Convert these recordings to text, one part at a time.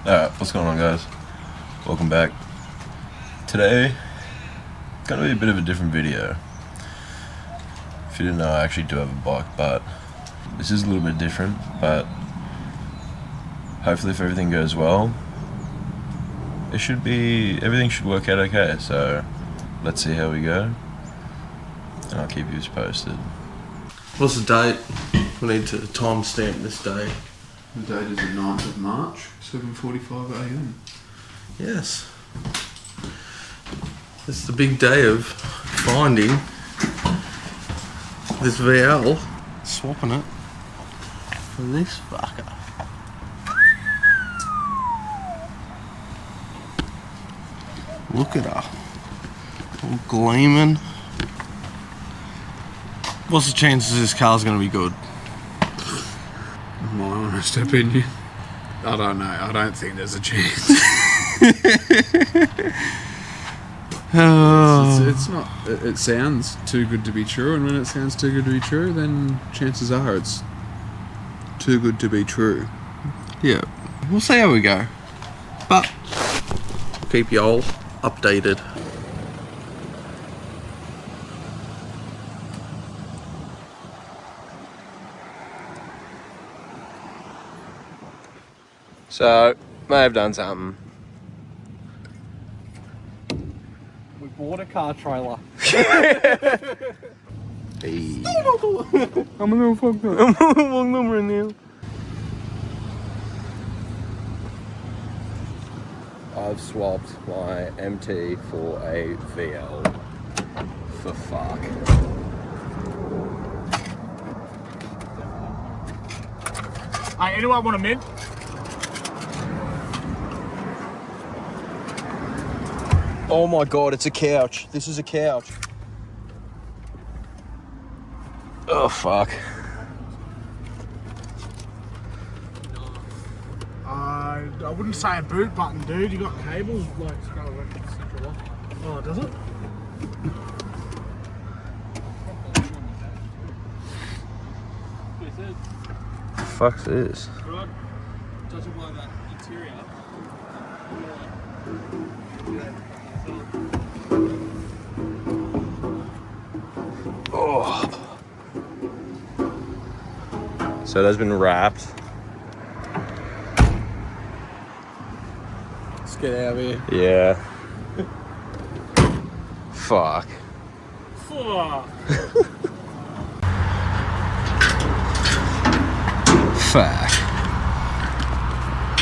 Alright, what's going on, guys? Welcome back. Today, it's gonna be a bit of a different video. If you didn't know, I actually do have a bike, but this is a little bit different, but hopefully if everything goes well, everything should work out okay, so let's see how we go, and I'll keep you posted. What's the date? We need to timestamp this day. The date is the 9th of March, 7:45 AM. Yes. It's the big day of finding this VL, swapping it for this fucker. Look at her. All gleaming. What's the chances this car's gonna be good? My honest opinion, I don't know. I don't think there's a chance. It's not. It sounds too good to be true, and when it sounds too good to be true, then chances are it's too good to be true. Yeah, we'll see how we go, but keep you all updated. So, may have done something. We bought a car trailer. Hey. I'm a little fucked up. I'm a little number now. I've swapped my MT for a VL. For fuck. Hey, anyone want a mint? Oh my god, it's a couch. This is a couch. Oh fuck. I wouldn't say a boot button, dude. You got cables like Oh, does it? Fuck's this? Judging by that interior. Oh. So it has been wrapped. Let's get out of here. Yeah. Fuck. Fuck. Fuck.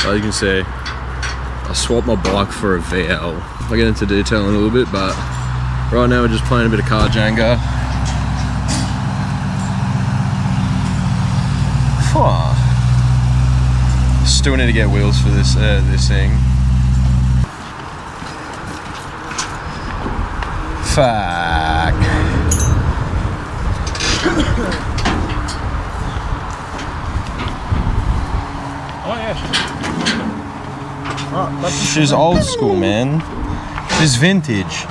As you can see, I swapped my bike for a VL. I'll get into detail in a little bit, but right now we're just playing a bit of car Jenga. Still need to get wheels for this thing. Fuck. Oh yeah. Right, She's old school, man. She's vintage.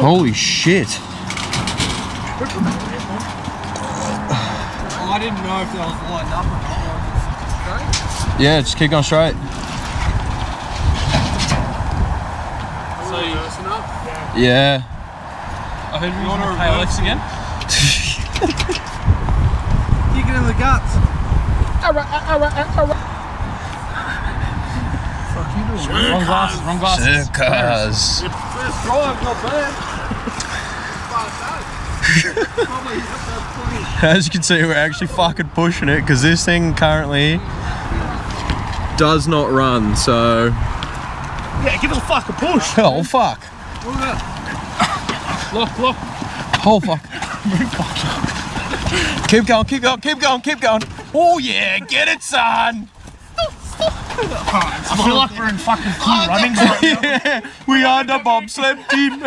Holy shit. I didn't know if that was lined up or not. Yeah, just keep going straight. So you up? Yeah. I heard you want to pay Alex again? You get in the guts. Fuck you doing? Wrong glasses, wrong glasses. Cars. First drive, not bad. As you can see, we're actually fucking pushing it because this thing currently does not run, so... Yeah, give us a fucking push. Oh, fuck. Look at that. Look. Oh, fuck. Keep going, keep going, keep going, keep going. Oh, yeah, get it, son. I feel like we're in fucking cool running right now. Yeah, we are the bobsled team.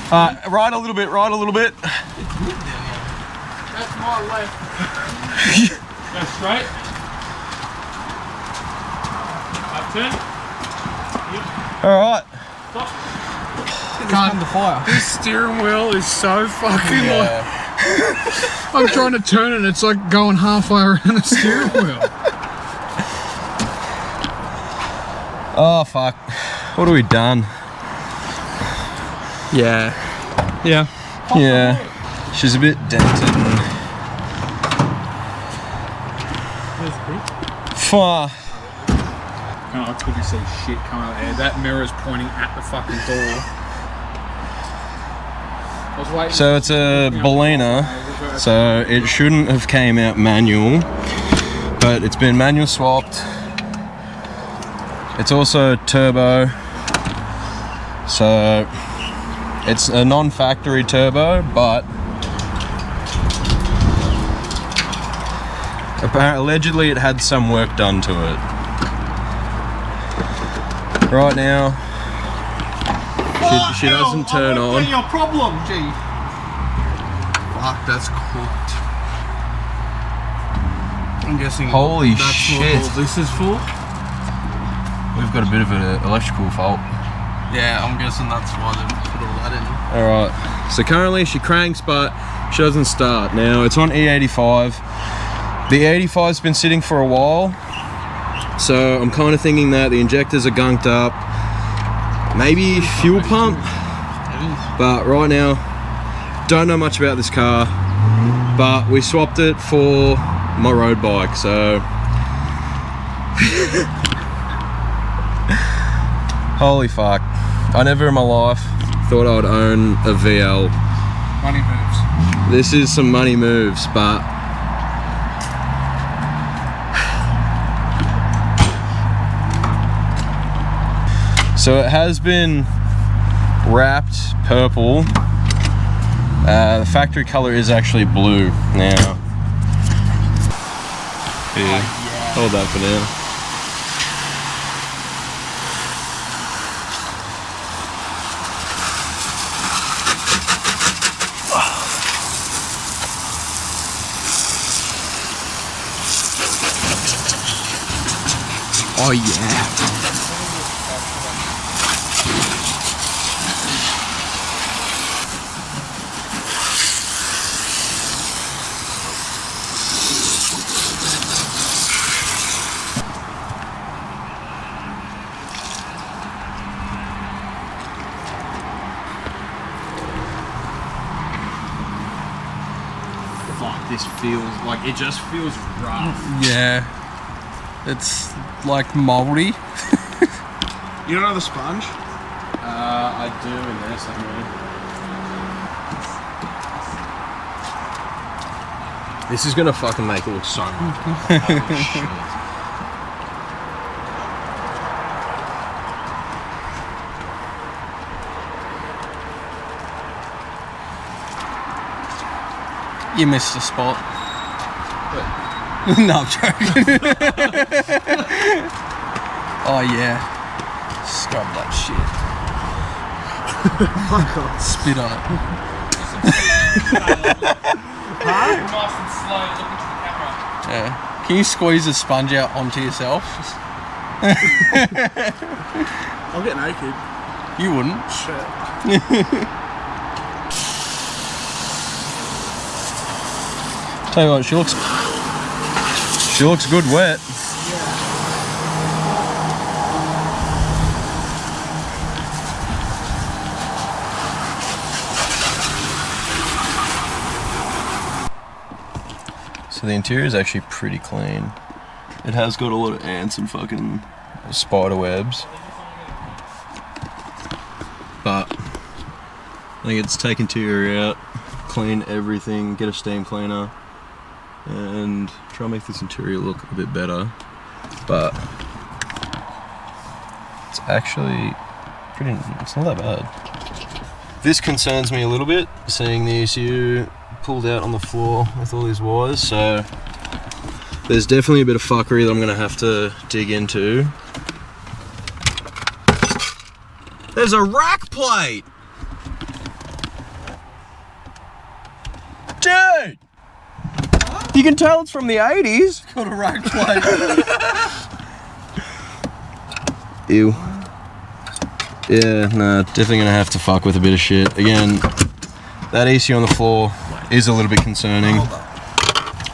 Right a little bit, right a little bit. That's my left. Go straight. Up turn. All right. Stop. Can't the fire. This steering wheel is so fucking like. I'm trying to turn it, it's like going halfway around the steering wheel. Oh fuck. What have we done? Yeah. Yeah. Yeah. She's a bit dented and... Fuck. I couldn't see shit coming out there. That mirror's pointing at the fucking door. I was waiting. So it's a Bellina, so it shouldn't have came out manual, but it's been manual swapped. It's also turbo, so it's a non-factory turbo, but allegedly it had some work done to it. Right now, she doesn't turn on. What's your problem, gee? Fuck, that's cooked. I'm guessing Holy that's shit. what all this is for. We've got a bit of an electrical fault. Yeah, I'm guessing that's why they put all that in. Alright, so currently she cranks but she doesn't start. Now it's on E85. The E85's been sitting for a while, so I'm kind of thinking that the injectors are gunked up. Maybe fuel pump, but right now, don't know much about this car, but we swapped it for my road bike, so... Holy fuck. I never in my life thought I would own a VL. Money moves. This is some money moves, but... So it has been wrapped purple. The factory color is actually blue now. Here, hold that for now. Oh yeah. Fuck, this feels like it just feels rough. Yeah. It's like mouldy. You don't have the sponge? I do in there somewhere. This is gonna fucking make it look so good. Holy shit. You missed a spot. No, I'm joking. Oh yeah. Scrub that shit. Fuck off. Spit on it. Nice and slow, look into the camera. Yeah. Can you squeeze a sponge out onto yourself? I'll get naked. You wouldn't. Shit. Tell you what, she looks good wet. So the interior is actually pretty clean. It has got a lot of ants and fucking spider webs, but I think it's take interior out, clean everything, get a steam cleaner, and try and make this interior look a bit better. But it's actually it's not that bad. This concerns me a little bit, seeing the ECU pulled out on the floor with all these wires, so there's definitely a bit of fuckery that I'm gonna have to dig into. There's a rack plate! Dude! You can tell it's from the 80s. Got a rack plate. Ew. Yeah, nah, definitely gonna have to fuck with a bit of shit. Again, that ECU on the floor is a little bit concerning.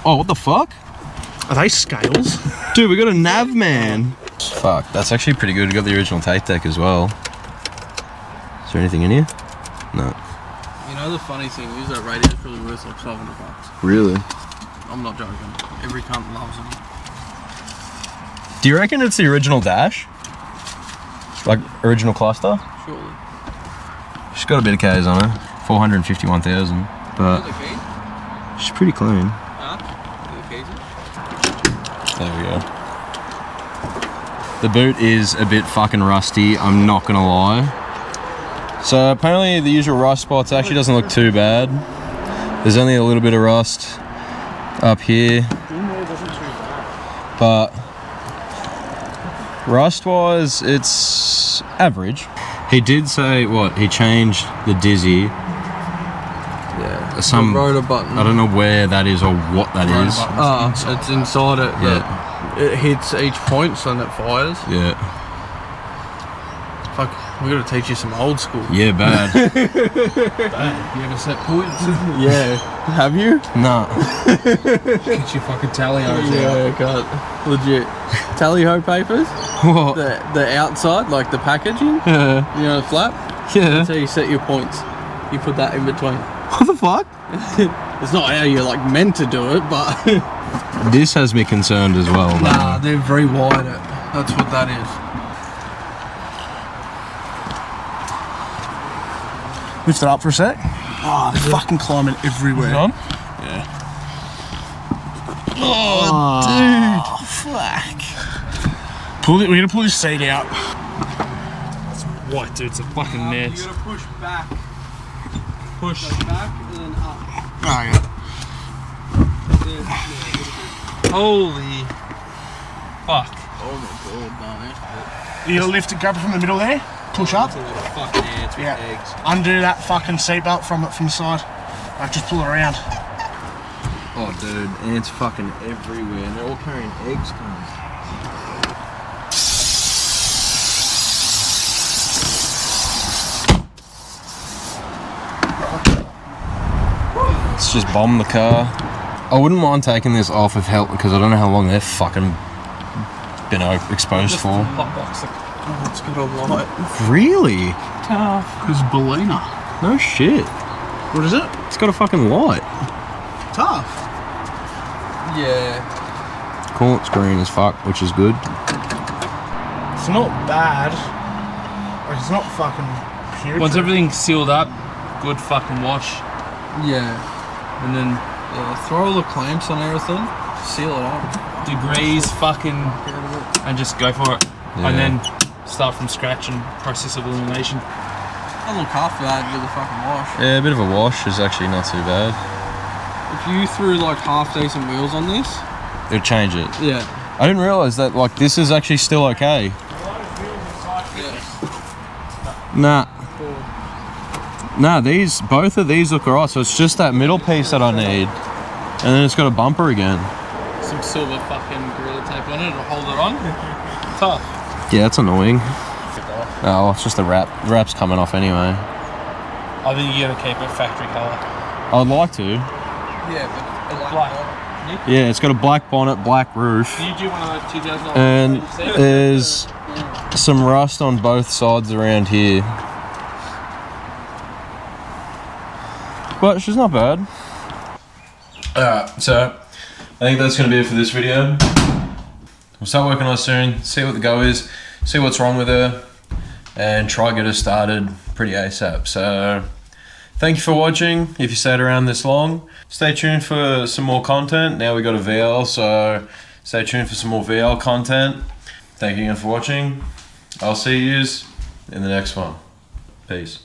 Oh, what the fuck? Are they scales? Dude, we got a nav man. Fuck, that's actually pretty good. We got the original tape deck as well. Is there anything in here? No. You know the funny thing is that radio's probably worth like $500. Really? I'm not joking. Every cunt loves them. Do you reckon it's the original dash? Like original cluster? Surely. She's got a bit of K's on her. 451,000. But The key? she's pretty clean. Huh? The keys? There we go. The boot is a bit fucking rusty, I'm not gonna lie. So apparently the usual rust spots actually doesn't look too bad. There's only a little bit of rust up here. But rust wise, it's average. He did say, what, he changed the dizzy. Yeah. Some the rotor button. I don't know where that is or what that is. It's inside it. Yeah. It hits each point so then it fires. Yeah. Fuck, we gotta teach you some old school. Yeah, bad. You ever set points? Yeah. Have you? Nah. Get your fucking tally out. Yeah, can't. Legit. Tally-ho papers? What? The outside, like the packaging. Yeah. You know the flap? Yeah. That's how you set your points. You put that in between. What the fuck? It's not how you're like meant to do it, but This has me concerned as well. nah, they're very wide. That's what that is. Lift it up for a sec. Oh, they're fucking climbing everywhere. On? Yeah. Oh, Dude, fuck. We're gonna pull this seat out. It's white, dude. It's a fucking mess. You gotta push back. Push. Back and then up. Oh, yeah. Holy fuck. Oh my god, no. You gotta lift it, grab it from the middle there, push up. Fucking ants with Yeah. eggs. Undo that fucking seatbelt from the side. Like, just pull it around. Oh, dude, ants fucking everywhere, and they're all carrying eggs. Let's just bomb the car. I wouldn't mind taking this off of help because I don't know how long they've fucking been exposed for. Hotbox. Oh, it's got a light. Really? Because Belina. No shit. What is it? It's got a fucking light. Tough. Yeah. Cool, it's green as fuck, which is good. It's not bad. Like, it's not fucking putrid. Once everything's sealed up, good fucking wash. Yeah. And then Throw all the clamps on everything. Seal it up. degrees fucking and just go for it. Yeah. And then start from scratch and process of elimination. I'll look after that and do the fucking wash. Yeah, a bit of a wash is actually not too bad. If you threw like half decent wheels on this, It'd change it. yeah. I didn't realise that, like, this is actually still okay. Nah. Nah, both of these look alright, so it's just that middle piece that I need. And then it's got a bumper again. Some silver fucking Gorilla Tape on it to hold it on. Tough. Yeah, that's annoying. Oh, it's just the wrap. The wrap's coming off anyway. I think you gotta keep it factory colour. I'd like to. Yeah, but Black. Yeah, it's got a black bonnet, black roof. Do you do one of those 2000 And there's some rust on both sides around here. But she's not bad. Alright, so I think that's going to be it for this video. We'll start working on it soon, see what the go is, see what's wrong with her, and try to get her started pretty ASAP. So thank you for watching. If you stayed around this long, stay tuned for some more content. Now we got a VL, so stay tuned for some more VL content. Thank you again for watching. I'll see yous in the next one. Peace.